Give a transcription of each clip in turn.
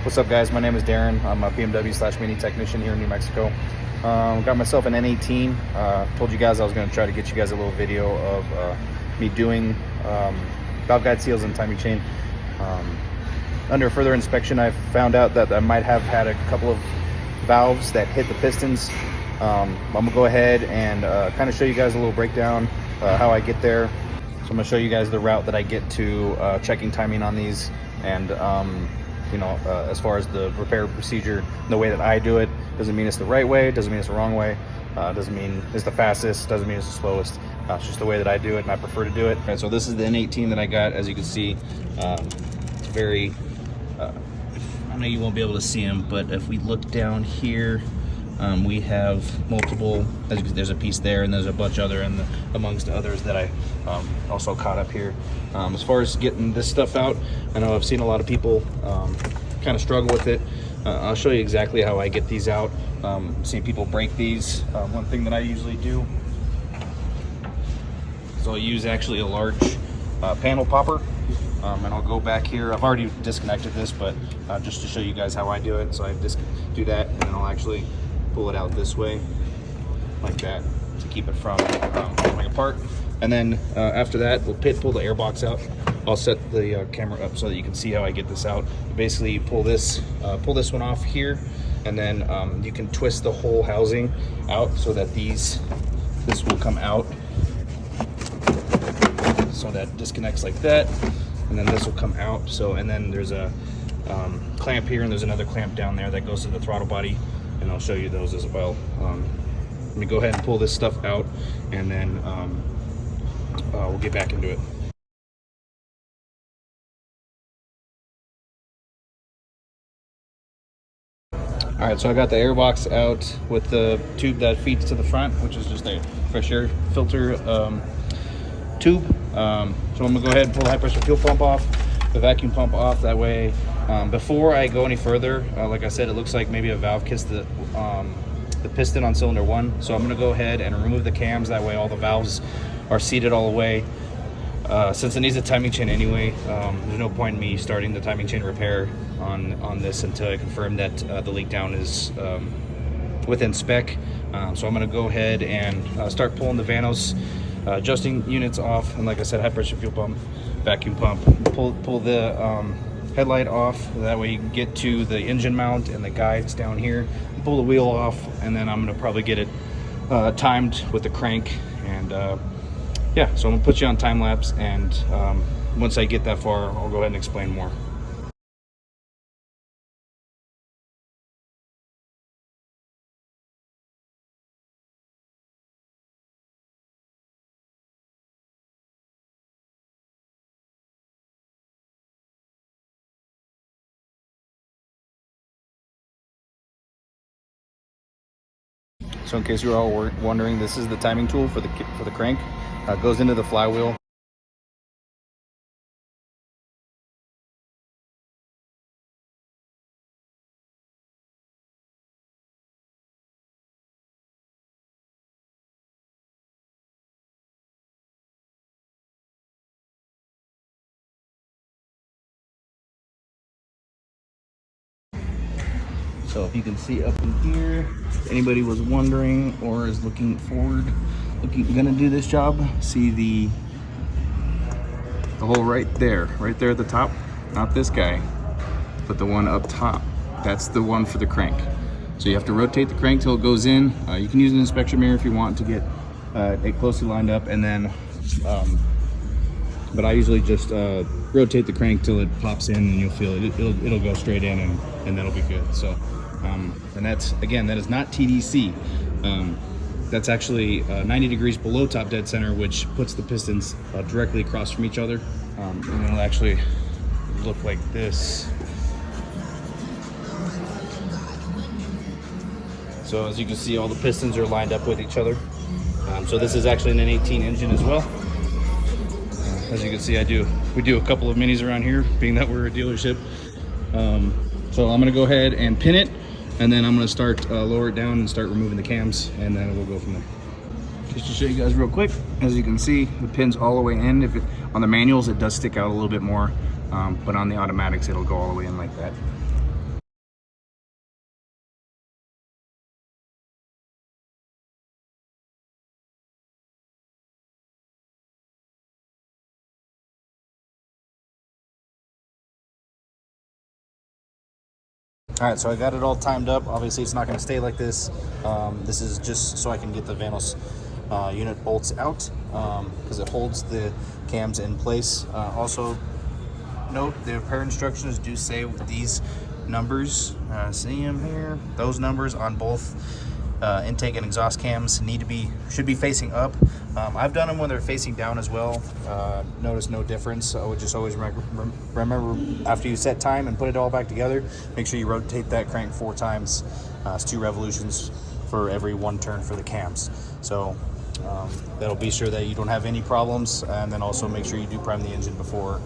What's up, guys? My name is Darren. I'm a BMW/Mini technician here in New Mexico. Got myself an N18. Told you guys I was going to try to get you guys a little video of me doing valve guide seals and timing chain. Under further inspection, I found out that I might have had a couple of valves that hit the pistons. I'm going to go ahead and kind of show you guys a little breakdown how I get there. So I'm going to show you guys the route that I get to checking timing on these, and as far as the repair procedure, the way that I do it doesn't mean it's the right way, doesn't mean it's the wrong way, doesn't mean it's the fastest, doesn't mean it's the slowest. It's just the way that I do it, and I prefer to do it. All right, so this is the N18 that I got. As you can see, it's very, I know you won't be able to see them, but if we look down here, we have multiple, as you can see, there's a piece there, and there's a bunch other, and amongst others that I also caught up here. As far as getting this stuff out, I know I've seen a lot of people kind of struggle with it. I'll show you exactly how I get these out. Seen people break these. One thing that I usually do is I'll use actually a large panel popper, and I'll go back here. I've already disconnected this, but just to show you guys how I do it. So I just do that, and then I'll actually pull it out this way like that to keep it from coming apart. And then after that, we'll pull the air box out. I'll set the camera up so that you can see how I get this out. Basically, you pull this one off here, and then you can twist the whole housing out so that this will come out. So that disconnects like that, and then this will come out. So, and then there's a clamp here, and there's another clamp down there that goes to the throttle body, and I'll show you those as well. Let me go ahead and pull this stuff out, and then we'll get back into it. All right, so I got the air box out with the tube that feeds to the front, which is just a fresh air filter tube. So I'm gonna go ahead and pull the high pressure fuel pump off, the vacuum pump off. That way, before I go any further, like I said, it looks like maybe a valve kissed the piston on cylinder 1. So I'm gonna go ahead and remove the cams. That way all the valves are seated all the way. Since it needs a timing chain anyway, there's no point in me starting the timing chain repair on this until I confirm that the leak down is within spec. So I'm going to go ahead and start pulling the Vanos adjusting units off, and like I said, high pressure fuel pump, vacuum pump. Pull the headlight off. That way you can get to the engine mount and the guides down here. Pull the wheel off, and then I'm going to probably get it timed with the crank. And yeah, so I'm gonna put you on time lapse, and once I get that far, I'll go ahead and explain more. So in case you're all wondering, this is the timing tool for the crank. It goes into the flywheel. So if you can see up in here, if anybody was wondering or is looking forward, gonna do this job, see the hole right there at the top. Not this guy, but the one up top. That's the one for the crank. So you have to rotate the crank till it goes in. You can use an inspection mirror if you want to get it closely lined up, and then but I usually just rotate the crank till it pops in, and you'll feel it. It'll go straight in, and that'll be good. So and that's, again, that is not TDC. That's actually 90 degrees below top dead center, which puts the pistons directly across from each other, and it'll actually look like this. So as you can see, all the pistons are lined up with each other. So this is actually an N18 engine as well. As you can see, we do a couple of minis around here, being that we're a dealership. So I'm gonna go ahead and pin it, and then I'm gonna start lower it down and start removing the cams, and then we'll go from there. Just to show you guys real quick, as you can see, the pin's all the way in. On the manuals, it does stick out a little bit more, but on the automatics, it'll go all the way in like that. All right, so I got it all timed up. Obviously, it's not going to stay like this. This is just so I can get the Vanos unit bolts out because it holds the cams in place. Also, note the repair instructions do say these numbers, see them here, those numbers on both intake and exhaust cams should be facing up. I've done them when they're facing down as well. Notice no difference. So I would just always remember after you set time and put it all back together, make sure you rotate that crank 4 times. It's 2 revolutions for every 1 turn for the cams. So that'll be sure that you don't have any problems, and then also make sure you do prime the engine before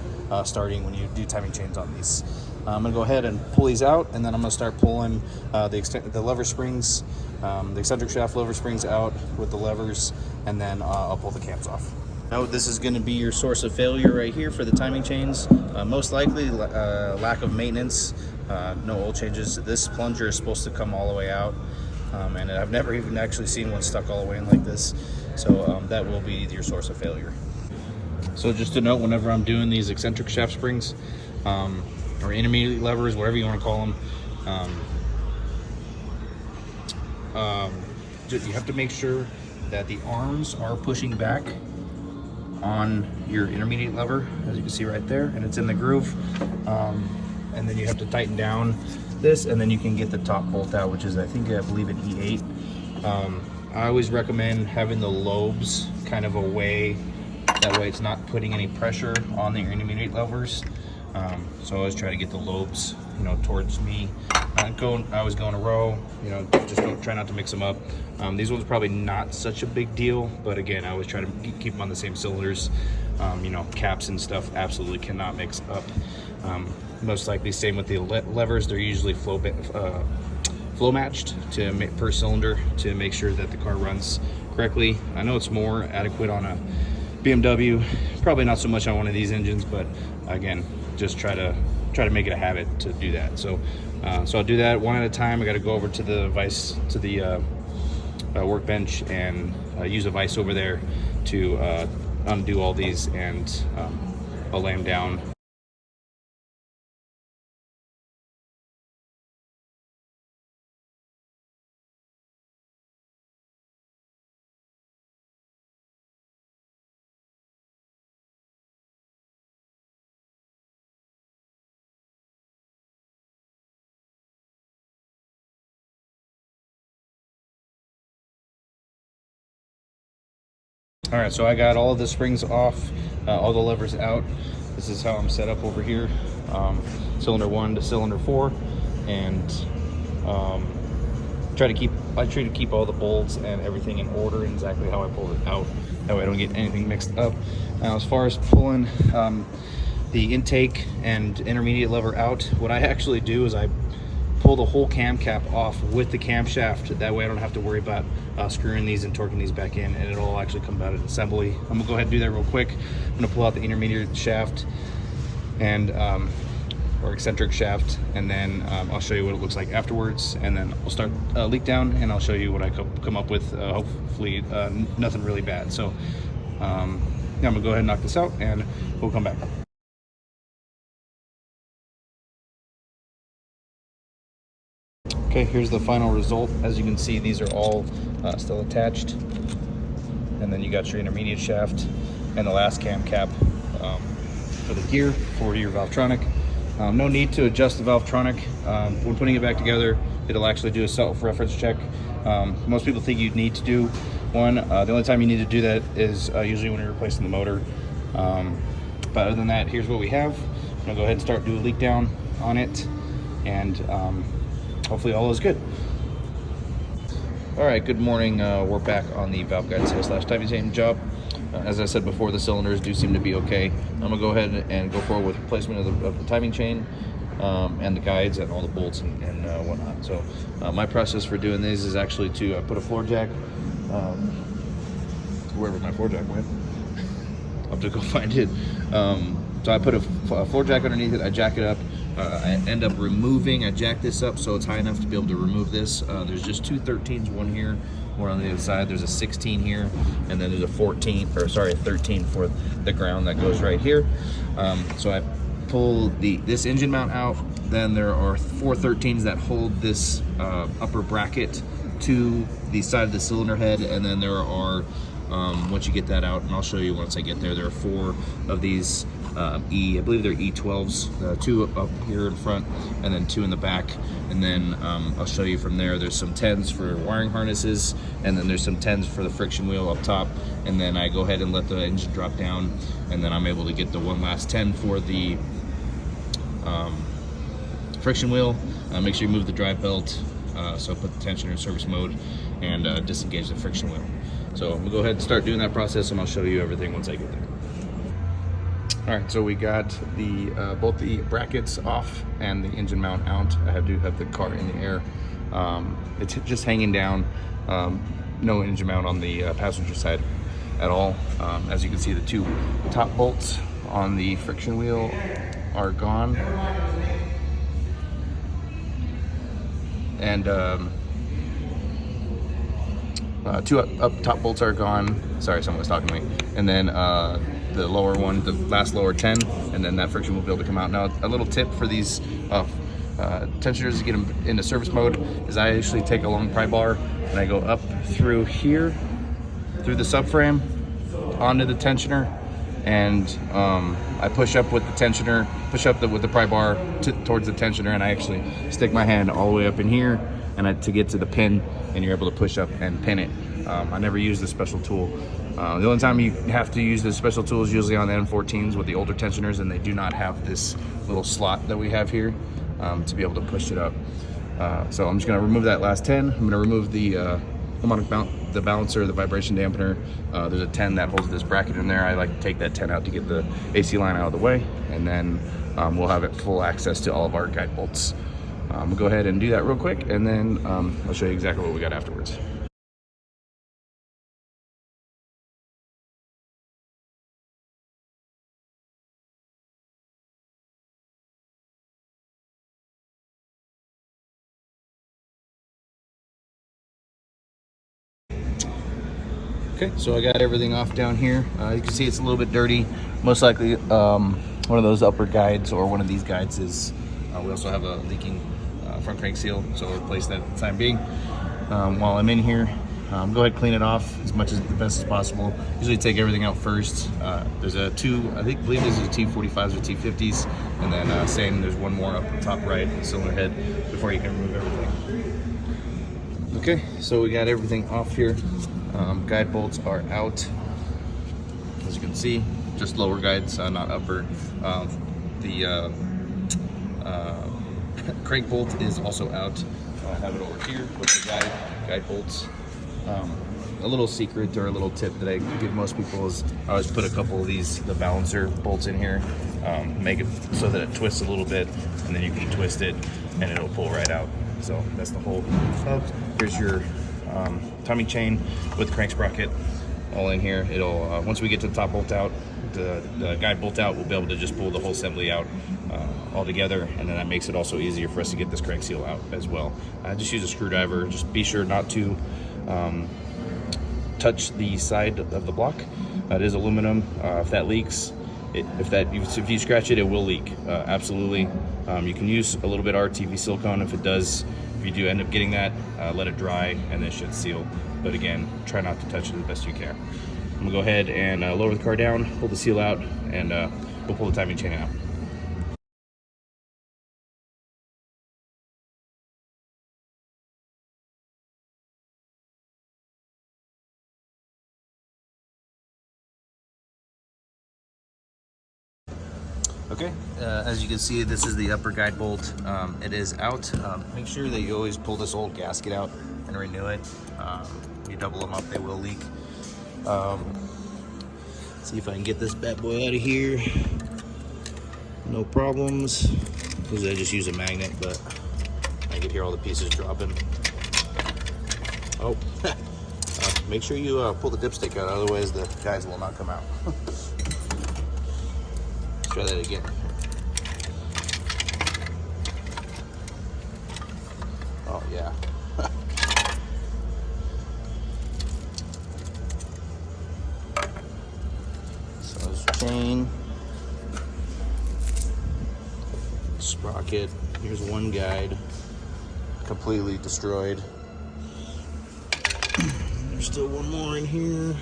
starting when you do timing chains on these. I'm gonna go ahead and pull these out, and then I'm gonna start pulling the lever springs, the eccentric shaft lever springs out with the levers, and then I'll pull the cams off. Now this is gonna be your source of failure right here for the timing chains. Most likely lack of maintenance, no oil changes. This plunger is supposed to come all the way out, and I've never even actually seen one stuck all the way in like this. So that will be your source of failure. So just to note, whenever I'm doing these eccentric shaft springs, or intermediate levers, whatever you want to call them, you have to make sure that the arms are pushing back on your intermediate lever, as you can see right there, and it's in the groove. And then you have to tighten down this, and then you can get the top bolt out, which is I believe an E8. I always recommend having the lobes kind of away, that way it's not putting any pressure on the intermediate levers. So I always try to get the lobes, towards me. I always go in a row, just try not to mix them up. These ones probably not such a big deal, but again, I always try to keep them on the same cylinders. Caps and stuff absolutely cannot mix up. Most likely same with the levers, they're usually flow matched per cylinder to make sure that the car runs correctly. I know it's more adequate on a BMW, probably not so much on one of these engines, but again, just try to make it a habit to do that. So I'll do that one at a time. I got to go over to the vise, to the workbench, and use a vise over there to undo all these, and I'll lay them down. All right, so I got all of the springs off, all the levers out. This is how I'm set up over here, cylinder 1 to cylinder 4, and I try to keep all the bolts and everything in order and exactly how I pulled it out. That way I don't get anything mixed up. Now, as far as pulling the intake and intermediate lever out, what I actually do is I pull the whole cam cap off with the camshaft. That way I don't have to worry about screwing these and torquing these back in, and it'll all actually come out of assembly. I'm gonna go ahead and do that real quick. I'm gonna pull out the intermediate shaft and or eccentric shaft, and then I'll show you what it looks like afterwards, and then I'll start leak down, and I'll show you what I come up with. Hopefully nothing really bad. So yeah, I'm gonna go ahead and knock this out, and we'll come back. Okay, here's the final result. As you can see, these are all still attached. And then you got your intermediate shaft and the last cam cap for the gear for your Valvetronic. No need to adjust the Valvetronic. When putting it back together, it'll actually do a self-reference check. Most people think you need to do one. The only time you need to do that is usually when you're replacing the motor. But other than that, here's what we have. I'm gonna go ahead and start doing a leak down on it, and hopefully all is good. All right, good morning. We're back on the valve guide sales / timing chain job. As I said before, the cylinders do seem to be okay. I'm gonna go ahead and go forward with replacement of the timing chain and the guides and all the bolts and whatnot. So my process for doing these is actually to put a floor jack, wherever my floor jack went. I'll have to go find it. So I put a floor jack underneath it, I jack it up. I end up I jack this up so it's high enough to be able to remove this. There's just 2 13s, one here, one on the other side. There's a 16 here, and then there's a 13 for the ground that goes right here. So I pull this engine mount out, then there are 4 13s that hold this upper bracket to the side of the cylinder head, and then there are, once you get that out, and I'll show you once I get there, there are 4 of these I believe they're E12s, 2 up here in front and then 2 in the back, and then I'll show you from there. There's some 10s for wiring harnesses, and then there's some 10s for the friction wheel up top, and then I go ahead and let the engine drop down, and then I'm able to get the one last 10 for the friction wheel. Make sure you move the drive belt, so put the tensioner in service mode and disengage the friction wheel. So I'm gonna go ahead and start doing that process, and I'll show you everything once I get there. All right, so we got the both the brackets off and the engine mount out. I do have the car in the air. It's just hanging down. No engine mount on the passenger side at all. As you can see, the 2 top bolts on the friction wheel are gone. And 2 up top bolts are gone. Sorry, someone was talking to me. And then the lower one, the last lower 10, and then that friction will be able to come out. Now, a little tip for these tensioners to get them into service mode is I actually take a long pry bar and I go up through here, through the subframe, onto the tensioner, and I push up with the tensioner, push up with the pry bar towards the tensioner, and I actually stick my hand all the way up in here and to get to the pin, and you're able to push up and pin it. I never use the special tool. The only time you have to use the special tool is usually on the N14s with the older tensioners, and they do not have this little slot that we have here to be able to push it up. So I'm just gonna remove that last 10. I'm gonna remove the the balancer, the vibration dampener. There's a 10 that holds this bracket in there. I like to take that 10 out to get the AC line out of the way, and then we'll have it full access to all of our guide bolts. We'll go ahead and do that real quick, and then I'll show you exactly what we got afterwards. Okay, so I got everything off down here. You can see it's a little bit dirty. Most likely one of those upper guides or one of these guides is, we also have a leaking front crank seal, so we'll replace that at the time being. While I'm in here, go ahead and clean it off as much as the best as possible. Usually take everything out first. There's a 2, I believe this is a T45s or T50s, and then same, there's one more up the top right, cylinder head, before you can remove everything. Okay, so we got everything off here. Guide bolts are out, as you can see, just lower guides, not upper. The crank bolt is also out. I have it over here with the guide bolts. A little secret or a little tip that I give most people is I always put a couple of these, the balancer bolts in here, make it so that it twists a little bit, and then you can twist it and it'll pull right out. So that's the whole hub. Here's your timing chain with crank sprocket all in here. It'll once we get to the top bolt out, the guide bolt out, we'll be able to just pull the whole assembly out all together, and then that makes it also easier for us to get this crank seal out as well. Just use a screwdriver. Just be sure not to touch the side of the block. It is aluminum. If that leaks, if you scratch it, it will leak. Absolutely. You can use a little bit of RTV silicone if it does. If you do end up getting that, let it dry and it should seal. But again, try not to touch it as best you can. I'm gonna go ahead and lower the car down, pull the seal out, and we'll pull the timing chain out. Okay, as you can see, this is the upper guide bolt. It is out. Make sure that you always pull this old gasket out and renew it. You double them up, they will leak. See if I can get this bad boy out of here. No problems, because I just use a magnet, but I can hear all the pieces dropping. Oh, make sure you pull the dipstick out, otherwise the guides will not come out. Try that again. Oh yeah. So there's chain, sprocket, Here's one guide, completely destroyed. There's still one more in here.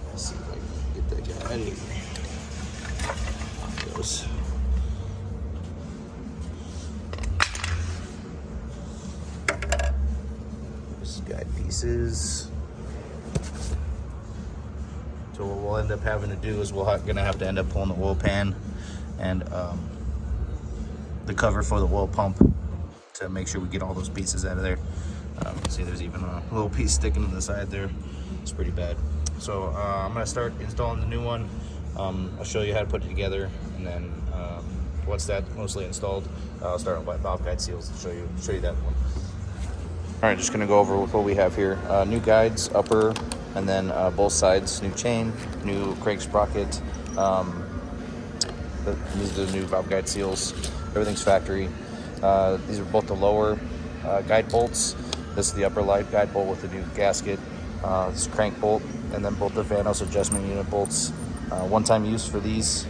Let's see if I can get that guy out of here. There it goes. There's guide pieces. So what we'll end up having to do is we're gonna have to end up pulling the oil pan and the cover for the oil pump to make sure we get all those pieces out of there. See, there's even a little piece sticking to the side there. It's pretty bad. So I'm gonna start installing the new one. I'll show you how to put it together, and then once that's mostly installed, I'll start with valve guide seals and show you that one. All right, just gonna go over what we have here. New guides, upper, and then both sides, new chain, new crank sprocket. These are the new valve guide seals. Everything's factory. These are both the lower guide bolts. This is the upper light guide bolt with the new gasket. This is crank bolt, and then both the Vanos adjustment unit bolts. One-time use for these.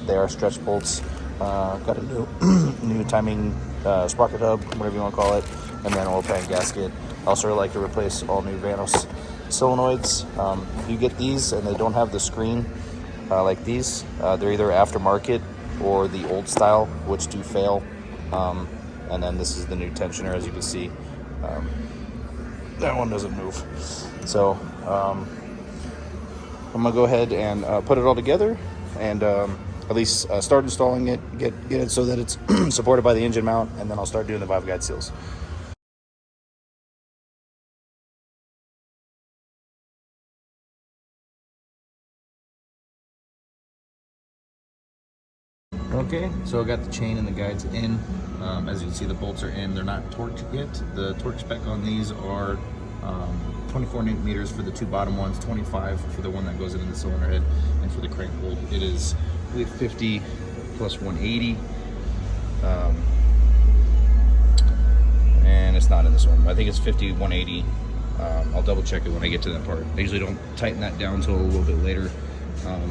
They are stretch bolts. Got a new new timing sprocket hub, whatever you want to call it, and then oil pan gasket. Also like to replace all new Vanos solenoids. You get these and they don't have the screen like these. They're either aftermarket or the old style, which do fail. And then this is the new tensioner, as you can see. That one doesn't move. So I'm gonna go ahead and put it all together and at least start installing it, get it so that it's supported by the engine mount, and then I'll start doing the valve guide seals. Okay, so I got the chain and the guides in. As you can see, the bolts are in. They're not torqued yet. The torque spec on these are 24 Newton meters for the two bottom ones, 25 for the one that goes into the cylinder head, and for the crank bolt, it is, I believe, 50 plus 180. And it's not in this one. I think it's 50, 180. I'll double check it when I get to that part. I usually don't tighten that down until a little bit later,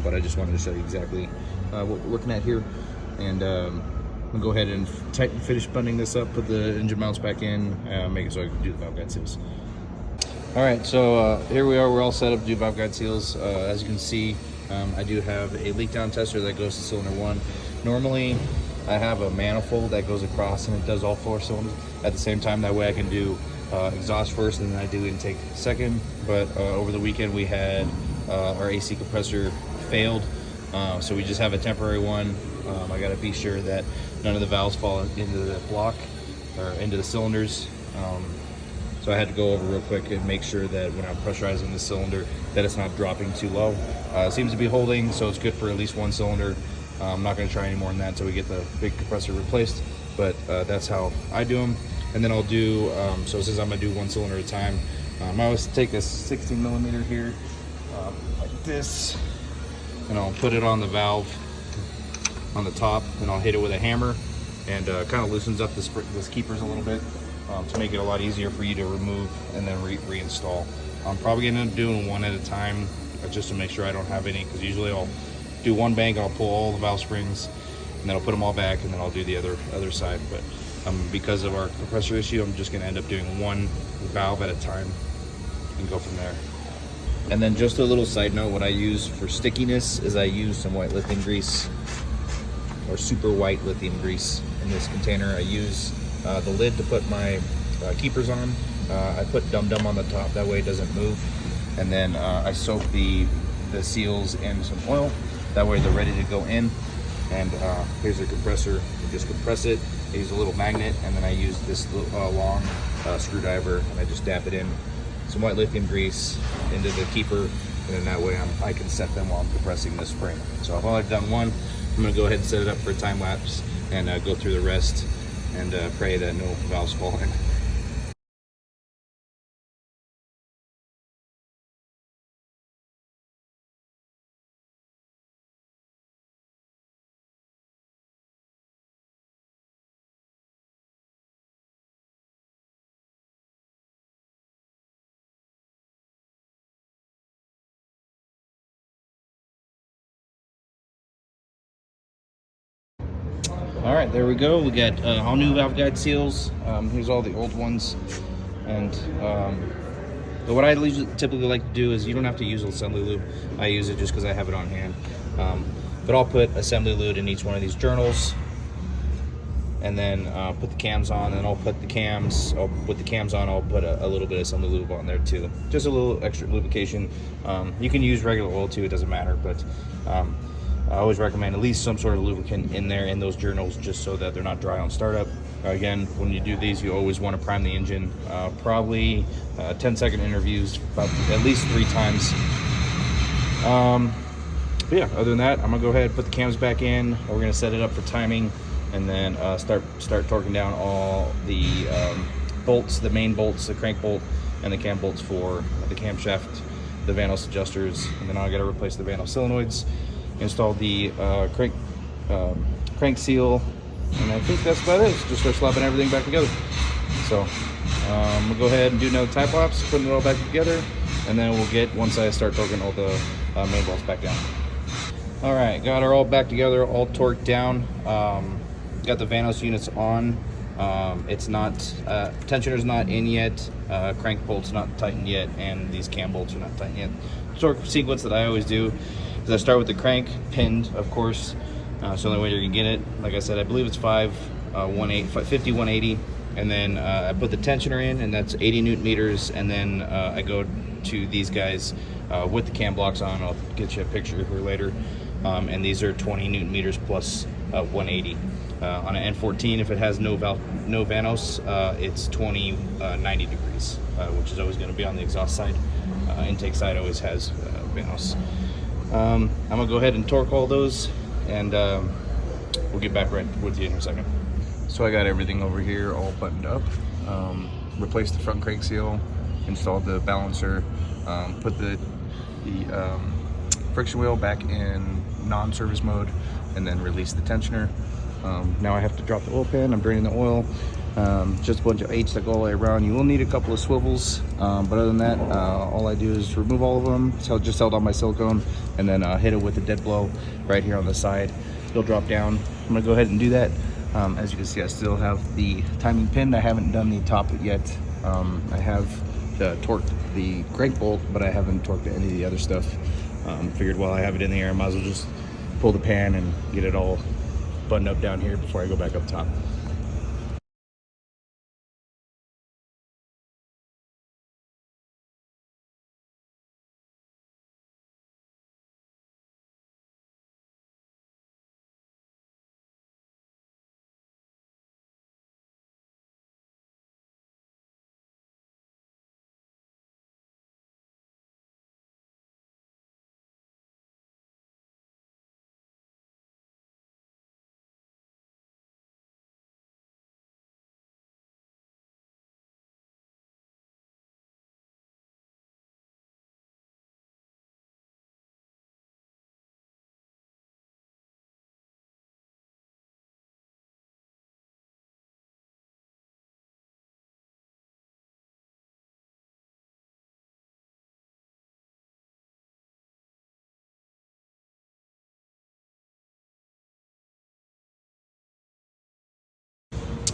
but I just wanted to show you exactly what we're looking at here. And I'm gonna go ahead and finish buttoning this up, put the engine mounts back in, make it so I can do the valve guide seals. All right, so here we are. We're all set up to do valve guide seals. As you can see, I do have a leak down tester that goes to cylinder one. Normally, I have a manifold that goes across and it does all 4 cylinders at the same time. That way I can do exhaust first and then I do intake second. But over the weekend we had our AC compressor failed. So we just have a temporary one. I gotta be sure that none of the valves fall into the block or into the cylinders. So I had to go over real quick and make sure that when I'm pressurizing the cylinder that it's not dropping too low. It seems to be holding, so it's good for at least 1 cylinder. I'm not gonna try any more than that until we get the big compressor replaced, but that's how I do them. And then I'll do, so since I'm gonna do 1 cylinder at a time, I always take a 16 millimeter here, like this, and I'll put it on the valve on the top, and I'll hit it with a hammer, and kind of loosens up this keepers a little bit to make it a lot easier for you to remove and then reinstall. I'm probably gonna end up doing 1 at a time just to make sure I don't have any, because usually I'll do 1 bank, I'll pull all the valve springs, and then I'll put them all back, and then I'll do the other side. But because of our compressor issue, I'm just gonna end up doing 1 valve at a time and go from there. And then just a little side note, what I use for stickiness is I use some white lithium grease, or super white lithium grease in this container. I use the lid to put my keepers on. I put Dum Dum on the top, that way it doesn't move. And then I soak the seals in some oil, that way they're ready to go in. And here's the compressor. You just compress it. I use a little magnet, and then I use this long screwdriver, and I just dab it in some white lithium grease into the keeper, and then that way I can set them while I'm compressing this spring. So I've already done 1. I'm gonna go ahead and set it up for a time lapse and go through the rest and pray that no valves fall in. All right, there we go. We got all new valve guide seals. Here's all the old ones. And what I typically like to do is, you don't have to use assembly lube. I use it just because I have it on hand. But I'll put assembly lube in each one of these journals, and then put the cams on, and I'll put the cams, with the cams on, I'll put a little bit of assembly lube on there too. Just a little extra lubrication. You can use regular oil too, it doesn't matter, but I always recommend at least some sort of lubricant in there in those journals, just so that they're not dry on startup. Again, when you do these, you always want to prime the engine, probably 10-second interviews, about at least 3 times. But yeah, other than that, I'm gonna go ahead and put the cams back in. We're gonna set it up for timing, and then start torquing down all the bolts, the main bolts, the crank bolt, and the cam bolts for the camshaft, the Vanos adjusters, and then I gotta replace the Vanos solenoids, install the crank seal, and I think that's about it. Just start slapping everything back together. So I'm gonna go ahead and do another time lapse, putting it all back together, and then we'll get, once I start torquing all the main bolts back down. All right, got her all back together, all torqued down. Got the Vanos units on. It's not, tensioner's not in yet, crank bolt's not tightened yet, and these cam bolts are not tightened yet. Torque sequence that I always do is I start with the crank pinned, of course. So the only way you're gonna get it, like I said, I believe it's 50-180, and then I put the tensioner in, and that's 80 Newton meters, and then I go to these guys with the cam blocks on. I'll get you a picture here later. And these are 20 Newton meters plus 180. On an N14, if it has no Vanos, it's 90 degrees, which is always going to be on the exhaust side. Intake side always has Vanos. I'm gonna go ahead and torque all those, and we'll get back right with you in a second. So I got everything over here all buttoned up. Replaced the front crank seal, installed the balancer, put the friction wheel back in non-service mode, and then release the tensioner. Now I have to drop the oil pan. I'm draining the oil. Just a bunch of H that go all the way around. You will need a couple of swivels, but other than that, all I do is remove all of them. So just held on my silicone, and then hit it with a dead blow right here on the side. It'll drop down. I'm gonna go ahead and do that. As you can see, I still have the timing pin. I haven't done the top yet. I have torqued the crank bolt, but I haven't torqued any of the other stuff. Figured while I have it in the air, I might as well just pull the pan and get it all buttoned up down here before I go back up top.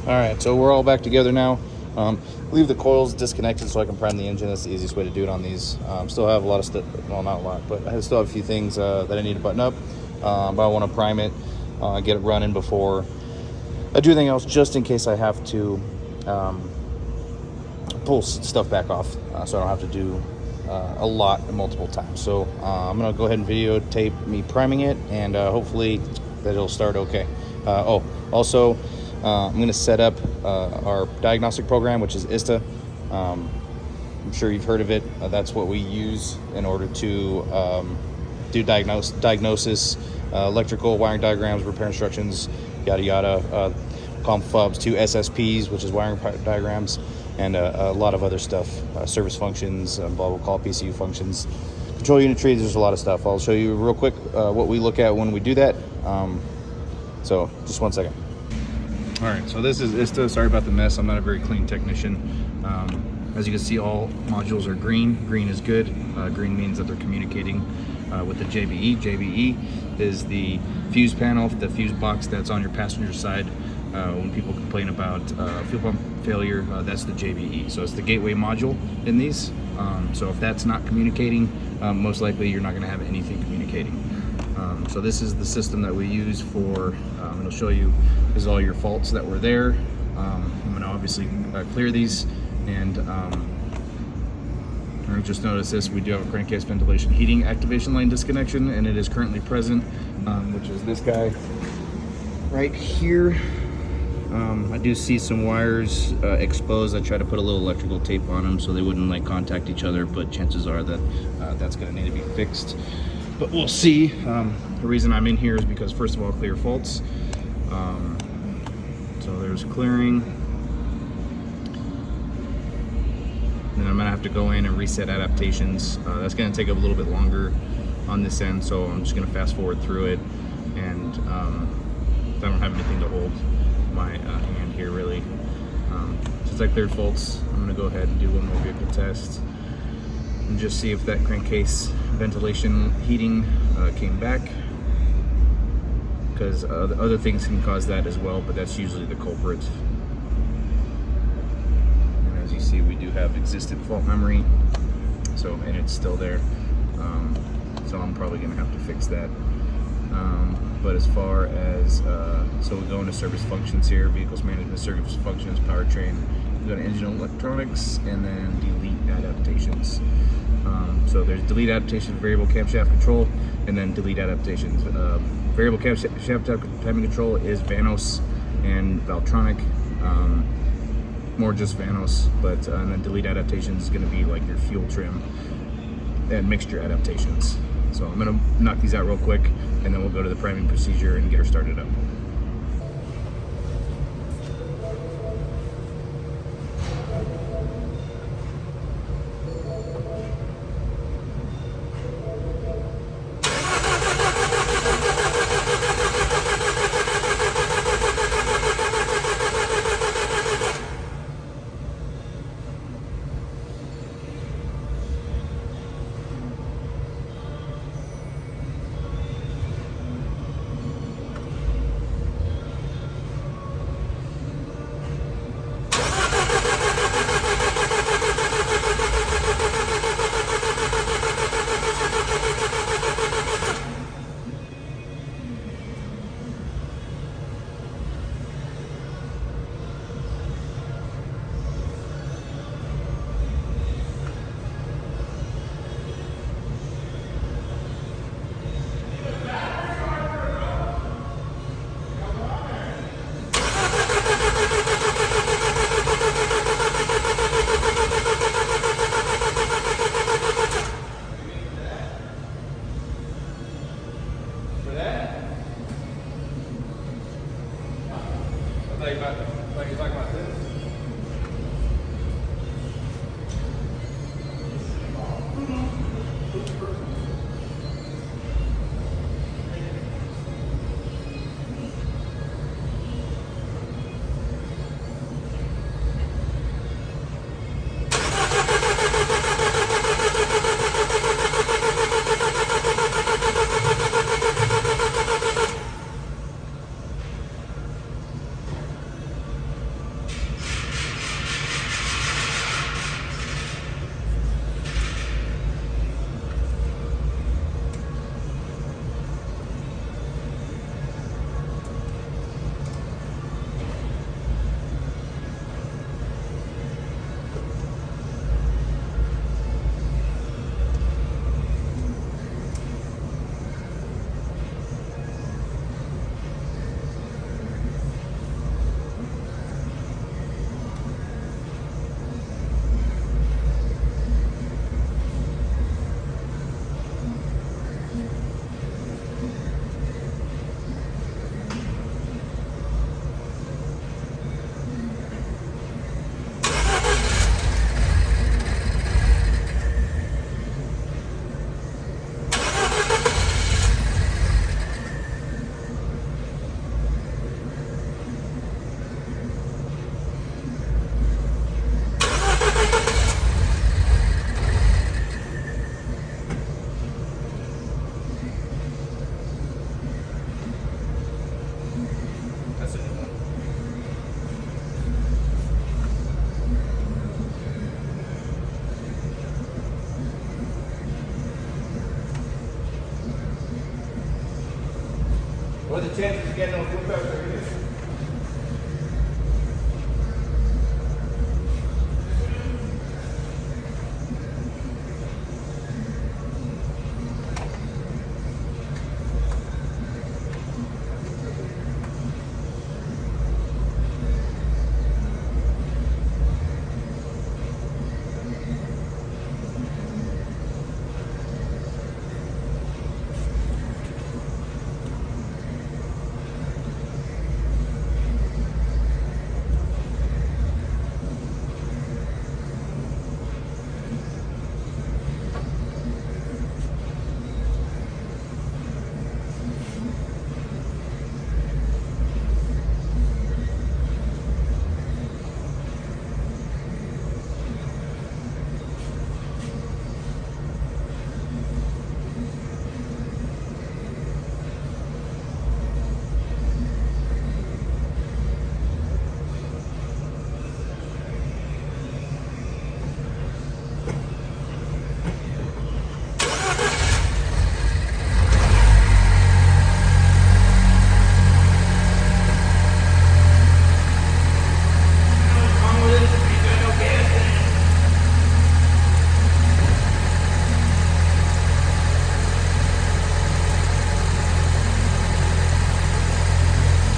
All right, so we're all back together now. Leave the coils disconnected so I can prime the engine. That's the easiest way to do it on these. Still have a lot of stuff, well, not a lot, but I still have a few things that I need to button up. But I want to prime it, get it running before I do anything else, just in case I have to pull stuff back off, so I don't have to do a lot multiple times. So I'm gonna go ahead and videotape me priming it, and hopefully that it'll start okay. Also, I'm going to set up our diagnostic program, which is ISTA. I'm sure you've heard of it. That's what we use in order to do diagnosis, electrical wiring diagrams, repair instructions, yada yada. Call them FUBs, 2 SSPs, which is wiring diagrams, and a lot of other stuff, service functions, we'll call PCU functions, control unit trees. There's a lot of stuff. I'll show you real quick what we look at when we do that. So just one second. All right, so this is ISTA. Sorry about the mess. I'm not a very clean technician. As you can see, all modules are green. Green is good. Green means that they're communicating. with the JBE. JBE is the fuse panel, the fuse box that's on your passenger side. When people complain about fuel pump failure, that's the JBE. So it's the gateway module in these. So if that's not communicating, most likely you're not going to have anything communicating. So this is the system that we use for, it'll show you is all your faults that were there. I'm going to obviously clear these, and just notice this, we do have a crankcase ventilation heating activation line disconnection, and it is currently present, which is this guy right here. I do see some wires exposed. I try to put a little electrical tape on them so they wouldn't like contact each other, but chances are that that's going to need to be fixed. But we'll see. The reason I'm in here is because, first of all, clear faults. So there's clearing. Then I'm going to have to go in and reset adaptations. That's going to take a little bit longer on this end, so I'm just going to fast forward through it. And I don't have anything to hold my hand here really. Since I cleared faults, I'm going to go ahead and do one more vehicle test and just see if that crankcase ventilation heating came back, because other things can cause that as well, but that's usually the culprit. And as you see, we do have existent fault memory, so, and it's still there, so I'm probably going to have to fix that. But as far as, so we go into service functions here, vehicles management, service functions, powertrain, we go to engine electronics, and then delete adaptations. So there's delete adaptations, variable camshaft control, and then delete adaptations. Variable camshaft timing control is Vanos and Valtronic, more just Vanos, but and then delete adaptations is going to be like your fuel trim and mixture adaptations. So I'm going to knock these out real quick, and then we'll go to the priming procedure and get her started up. the chances of getting those flip outs are good?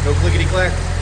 No clickety clack.